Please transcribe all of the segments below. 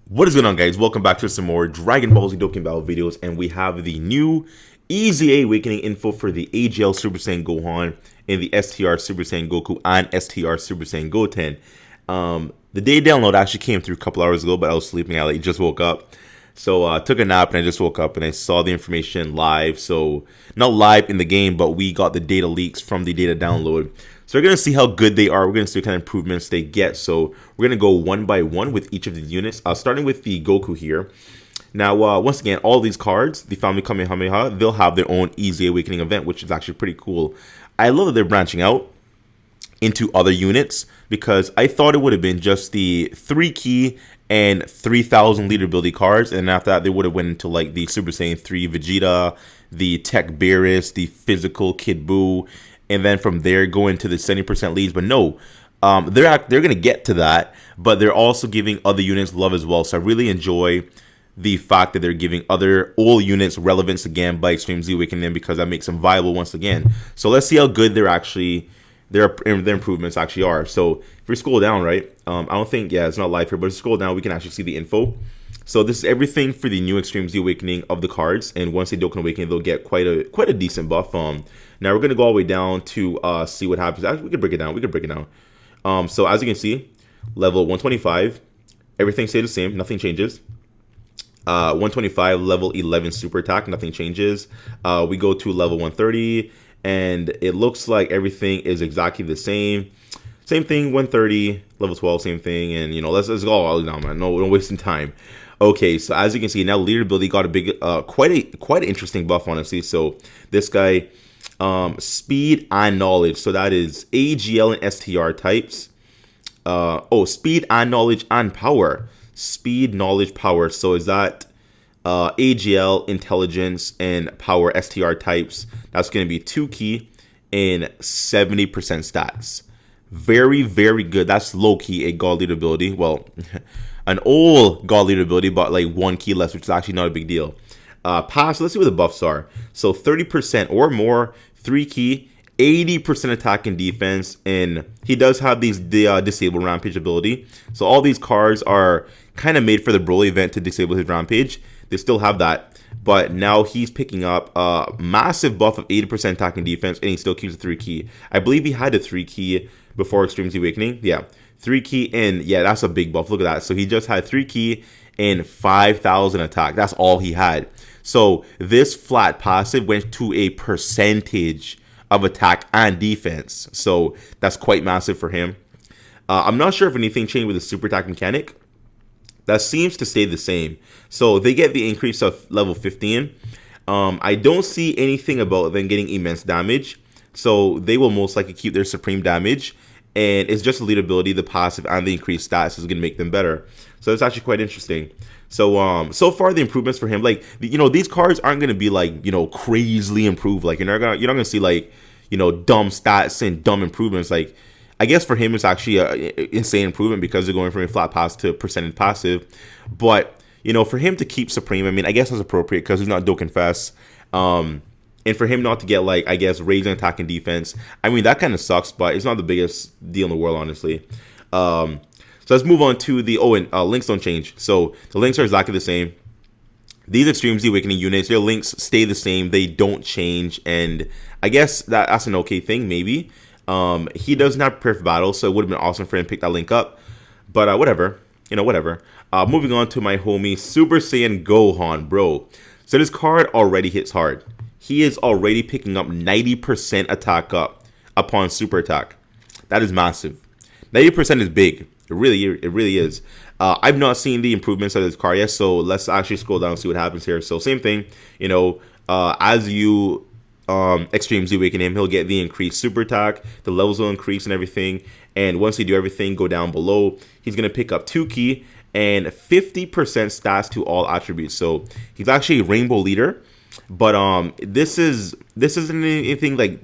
What is going on, guys? Welcome back to some more Dragon Ball Z Dokkan Battle videos, and we have the new EZA Awakening info for the AGL Super Saiyan Gohan and the STR Super Saiyan Goku and STR Super Saiyan Goten. The day download actually came through a couple hours ago, but I was sleeping. I just woke up. So I took a nap and I just woke up and I saw the information live. So not live in the game, but we got the data leaks from the data download. So we're going to see how good they are. We're going to see what kind of improvements they get. So we're going to go one by one with each of the units, starting with the Goku here. Now, once again, all these cards, the Family Kamehameha, they'll have their own EZA Awakening event, which is actually pretty cool. I love that they're branching out into other units, because I thought it would have been just the 3 key and 3,000 leader ability cards, and after that they would have went into like the Super Saiyan 3 Vegeta, the Tech Beerus, the physical Kid Buu, and then from there go into the 70% leads. But no, they're gonna get to that, but they're also giving other units love as well. So I really enjoy the fact that they're giving other old units relevance again by Extreme Z Awakening them, because that makes them viable once again. So let's see how good they're actually their improvements actually are. So if we scroll down, right, I don't think, yeah, it's not live here, but if we scroll down, we can actually see the info. So this is everything for the new Extreme Z Awakening of the cards, and once they Dokkan Awakening, they'll get quite a decent buff. Now we're gonna go all the way down to see what happens. Actually, we could break it down. So as you can see, level 125, everything stays the same, nothing changes. 125, level 11 super attack, nothing changes. We go to level 130, and it looks like everything is exactly the same. Same thing, 130, level 12, same thing, and you know, let's go all down, man. No wasting time. Okay, so as you can see, now leader ability got a big, quite an interesting buff, honestly. So this guy, speed and knowledge. So that is AGL and STR types. Speed and knowledge and power. Speed, knowledge, power. So is that AGL, intelligence, and power STR types? That's going to be 2 key and 70% stats. Very, very good. That's low key a god leader ability. Well, an old god leader ability, but like 1 key less, which is actually not a big deal. Pass. Let's see what the buffs are. So 30% or more, 3 key, 80% attack and defense, and he does have the disable rampage ability. So all these cards are kind of made for the Broly event to disable his rampage. They still have that, but now he's picking up a massive buff of 80% attack and defense, and he still keeps a 3 key. I believe he had a 3 key before Extreme Z Awakening. Yeah, 3 key, and yeah, that's a big buff. Look at that. So he just had 3 key and 5,000 attack. That's all he had. So this flat passive went to a percentage of attack and defense. So that's quite massive for him. I'm not sure if anything changed with the super attack mechanic. That seems to stay the same. So they get the increase of level 15. I don't see anything about them getting immense damage. So they will most likely keep their supreme damage. And it's just the lead ability, the passive, and the increased stats is going to make them better. So it's actually quite interesting. So so far the improvements for him, like, you know, these cards aren't going to be like, you know, crazily improved. Like you're not going to see like, you know, dumb stats and dumb improvements. Like, I guess for him it's actually an insane improvement because they're going from a flat pass to percentage passive. But you know, for him to keep supreme, I mean, I guess that's appropriate because he's not Dokkan Fest. And for him not to get, like, I guess, raising attack and defense, I mean, that kind of sucks, but it's not the biggest deal in the world, honestly. So let's move on to the, links don't change. So the links are exactly the same. These Extreme Z Awakening units, their links stay the same. They don't change, and I guess that's an okay thing, maybe. He doesn't have prepare for battle, so it would have been awesome for him to pick that link up. But whatever. You know, whatever. Moving on to my homie Super Saiyan Gohan, bro. So this card already hits hard. He is already picking up 90% attack up upon super attack. That is massive. 90% is big. It really is. I've not seen the improvements of this card yet, so let's actually scroll down and see what happens here. So same thing, you know, as you Extreme Z Awaken him, he'll get the increased super attack, the levels will increase and everything, and once you do everything, go down below, he's going to pick up 2 key and 50% stats to all attributes. So he's actually a rainbow leader. But this isn't anything like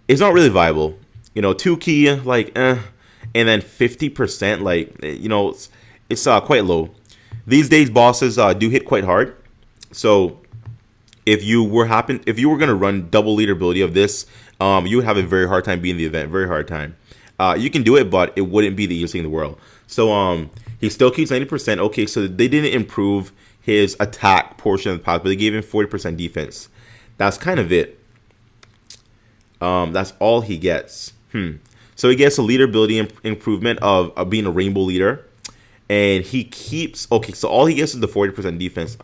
it's not really viable, you know. 2 key, like, and then 50%, like, you know, it's quite low. These days bosses do hit quite hard. So if you were gonna run double leader ability of this, you would have a very hard time beating the event. Very hard time. You can do it, but it wouldn't be the easiest thing in the world. So he still keeps 90%. Okay, so they didn't improve his attack portion of the path, but they gave him 40% defense. That's kind of it. That's all he gets. So he gets a leader ability improvement of being a rainbow leader. And he keeps... Okay, so all he gets is the 40% defense.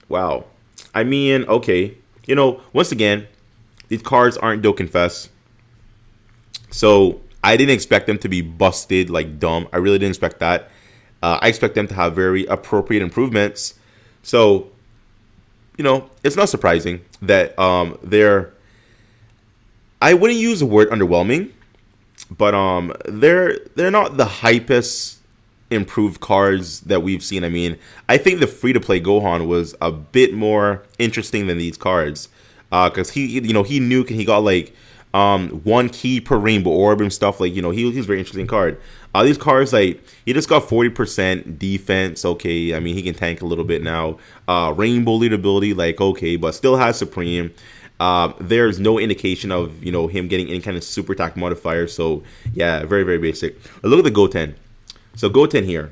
Wow. I mean, okay. You know, once again, these cards aren't Dokkan Fest. So I didn't expect them to be busted like dumb. I really didn't expect that. I expect them to have very appropriate improvements. So, you know, it's not surprising that they're... I wouldn't use the word underwhelming, but they're not the hypest improved cards that we've seen. I mean, I think the free-to-play Gohan was a bit more interesting than these cards, because he nuked and he got like 1 key per rainbow orb and stuff. Like, you know, he's a very interesting card. These cards, like, he just got 40% defense. Okay, I mean, he can tank a little bit now. Rainbow lead ability, like, okay, but still has supreme. There's no indication of, you know, him getting any kind of super attack modifier. So yeah, very, very basic. Look at the Goten. So Goten here.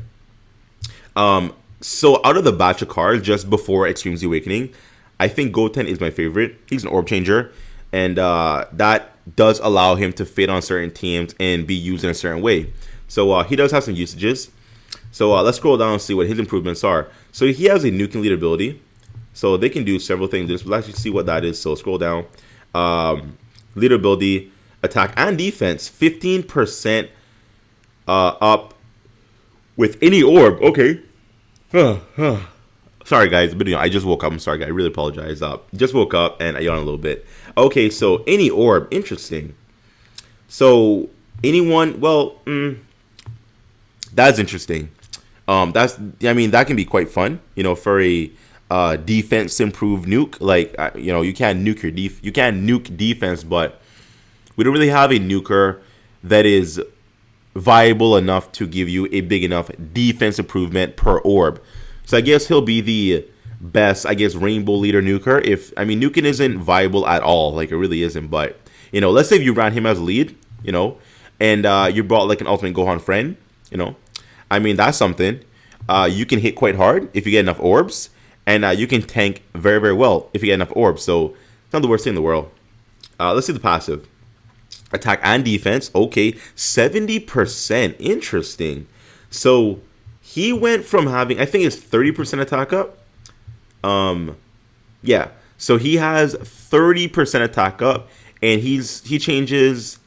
So out of the batch of cards just before Extreme Z Awakening, I think Goten is my favorite. He's an orb changer, and that does allow him to fit on certain teams and be used in a certain way. So he does have some usages. So let's scroll down and see what his improvements are. So he has a nuking lead ability. So they can do several things. Let's actually see what that is. So scroll down. Leader ability, attack and defense, 15% up with any orb. Okay. Sorry guys, but you know, I just woke up. I'm sorry guys. I really apologize. Just woke up and I yawned a little bit. Okay, so any orb, interesting. So anyone, well, that's interesting. I mean, that can be quite fun, you know, for a defense improved nuke. Like, you know, you can't nuke defense, but we don't really have a nuker that is viable enough to give you a big enough defense improvement per orb. So I guess he'll be the best, I guess, rainbow leader nuker. I mean, nuking isn't viable at all, like it really isn't. But, you know, let's say if you ran him as a lead, you know, and you brought like an ultimate Gohan friend, you know, I mean, that's something. You can hit quite hard if you get enough orbs, and you can tank very, very well if you get enough orbs. So it's not the worst thing in the world. Let's see the passive. Attack and defense. Okay, 70%. Interesting. So he went from having, I think it's 30% attack up. Yeah. So he has 30% attack up, and he changes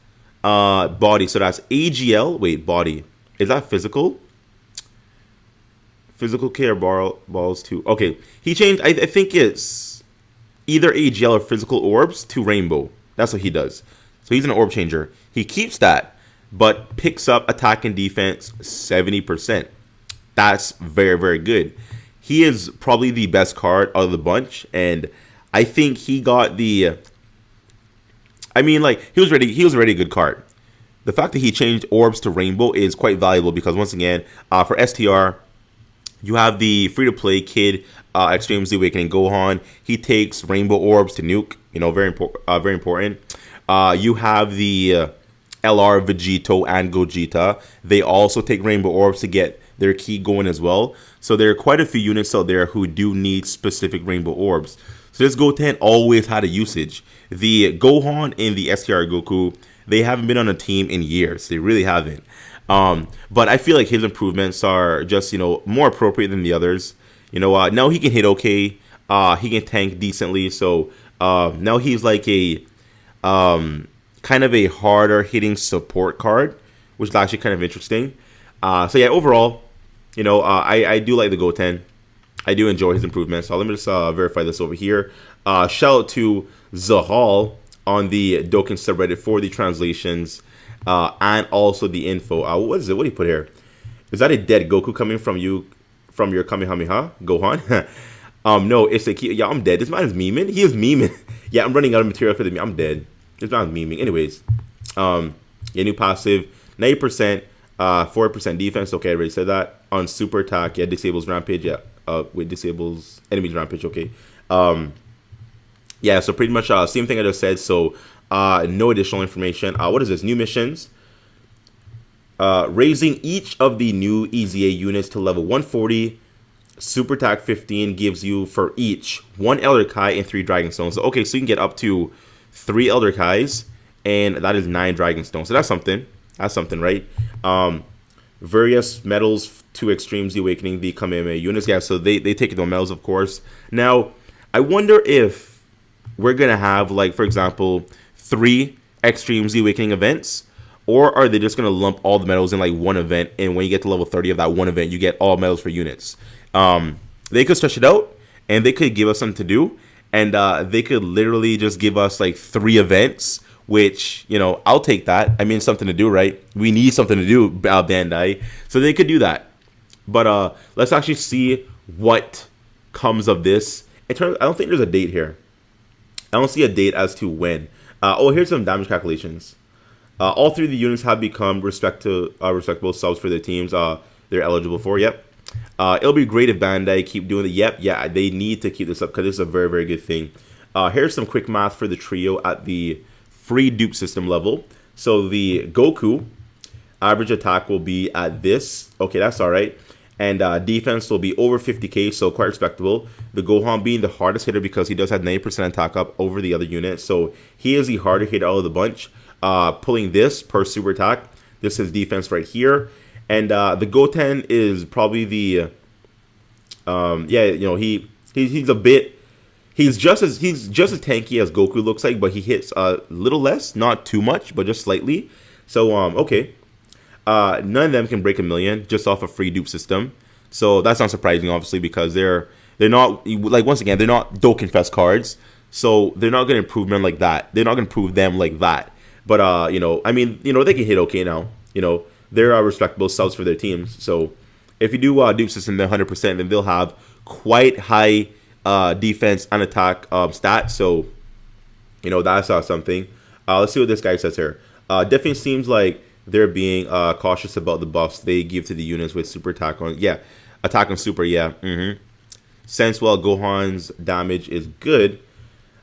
body. So that's AGL. Wait, body. Is that physical? Physical care balls too. Okay, he changed. I think it's either AGL or physical orbs to rainbow. That's what he does. So he's an orb changer. He keeps that, but picks up attack and defense 70%. That's very, very good. He is probably the best card out of the bunch, and I think he got the. I mean, like, he was already a good card. The fact that he changed orbs to rainbow is quite valuable because, once again, for STR, you have the free-to-play kid, Extreme Z Awakening Gohan. He takes rainbow orbs to nuke. You know, very important. You have the LR Vegito and Gogeta. They also take rainbow orbs to get their key going as well. So there are quite a few units out there who do need specific rainbow orbs. So this Goten always had a usage. The Gohan and the STR Goku, they haven't been on a team in years. They really haven't. But I feel like his improvements are just, you know, more appropriate than the others. You know, now he can hit okay. He can tank decently. So now he's like a kind of a harder hitting support card, which is actually kind of interesting. So yeah, overall, you know, I do like the Goten. I do enjoy his improvements. So let me just verify this over here. Shout out to Zahal on the Dokkan subreddit for the translations and also the info. What is it? What do you put here? Is that a dead Goku coming from you, from your Kamehameha, Gohan? No, it's a key. Yeah, I'm dead. This man is memeing. He is memeing. Yeah, I'm running out of material for the meme. I'm dead. This man is memeing. Anyways, yeah, new passive, 90%, 4% defense. Okay, I already said that. On super attack, yeah, disables rampage. Yeah, wait, disables enemies rampage. Okay. Yeah, so pretty much same thing I just said. So no additional information. What is this? New missions. Raising each of the new EZA units to level 140. Super attack 15 gives you for each 1 Elder Kai and 3 Dragon Stones. So, okay, so you can get up to 3 Elder Kais, and that is 9 Dragon Stones. So that's something. That's something, right? Various medals to Extremes the Awakening, the Kamehameha units. Yeah, so they take the medals, of course. Now, I wonder if we're going to have, like, for example, 3 Extremes the Awakening events, or are they just going to lump all the medals in, like, one event, and when you get to level 30 of that one event, you get all medals for units. They could stretch it out, and they could give us something to do, and they could literally just give us, like, 3 events, which, you know, I'll take that. I mean, something to do, right? We need something to do, Bandai. So they could do that. But let's actually see what comes of this. In terms, I don't think there's a date here. I don't see a date as to when. Oh, here's some damage calculations. All 3 of the units have become respectable subs for their teams. They're eligible for. Yep. It'll be great if Bandai keep doing it. Yep. Yeah, they need to keep this up because this is a very, very good thing. Here's some quick math for the trio at the free dupe system level. So the Goku average attack will be at this. Okay, that's all right. And defense will be over 50k, so quite respectable. The Gohan being the hardest hitter because he does have 90% attack up over the other units. So he is the harder hitter out of the bunch. Pulling this per super attack. This is defense right here. And the Goten is probably the yeah, you know, he's a bit. He's just as tanky as Goku looks like, but he hits a little less, not too much, but just slightly. So okay, none of them can break 1,000,000 just off a free dupe system. So that's not surprising, obviously, because they're not, like, once again, they're not Dokkan Fest cards, so they're not going to improve them like that. They're not going to improve them like that. But you know, I mean, you know, they can hit okay now. You know, they're respectable subs for their teams. So if you do dupe system, then 100%, then they'll have quite high defense and attack stats. So, you know, that's something. Let's see what this guy says here. Definitely seems like they're being cautious about the buffs they give to the units with super attack on. Yeah, attack on super. Yeah. Since while Gohan's damage is good,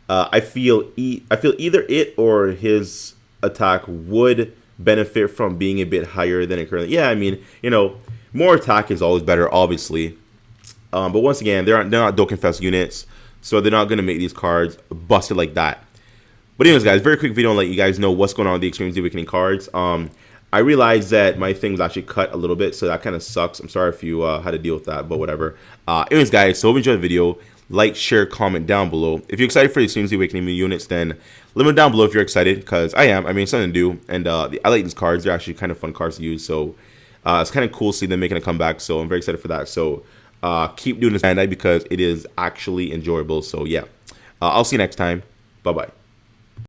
I feel either it or his attack would benefit from being a bit higher than it currently. Yeah, I mean, you know, more attack is always better, obviously. But once again, they're not Dokkan Fest units, so they're not going to make these cards busted like that. But anyways, guys, very quick video to let you guys know what's going on with the Extreme Awakening cards. I realized that my thing was actually cut a little bit, so that kind of sucks. I'm sorry if you had to deal with that, but whatever. Anyways, guys, so hope you enjoyed the video. Like, share, comment down below. If you're excited for the Extreme Awakening units, then let me know down below if you're excited, because I am. I mean, it's something to do, and I like these cards. They're actually kind of fun cards to use, so it's kind of cool seeing them making a comeback, so I'm very excited for that. So keep doing this Bandai because it is actually enjoyable. So yeah, I'll see you next time. Bye bye.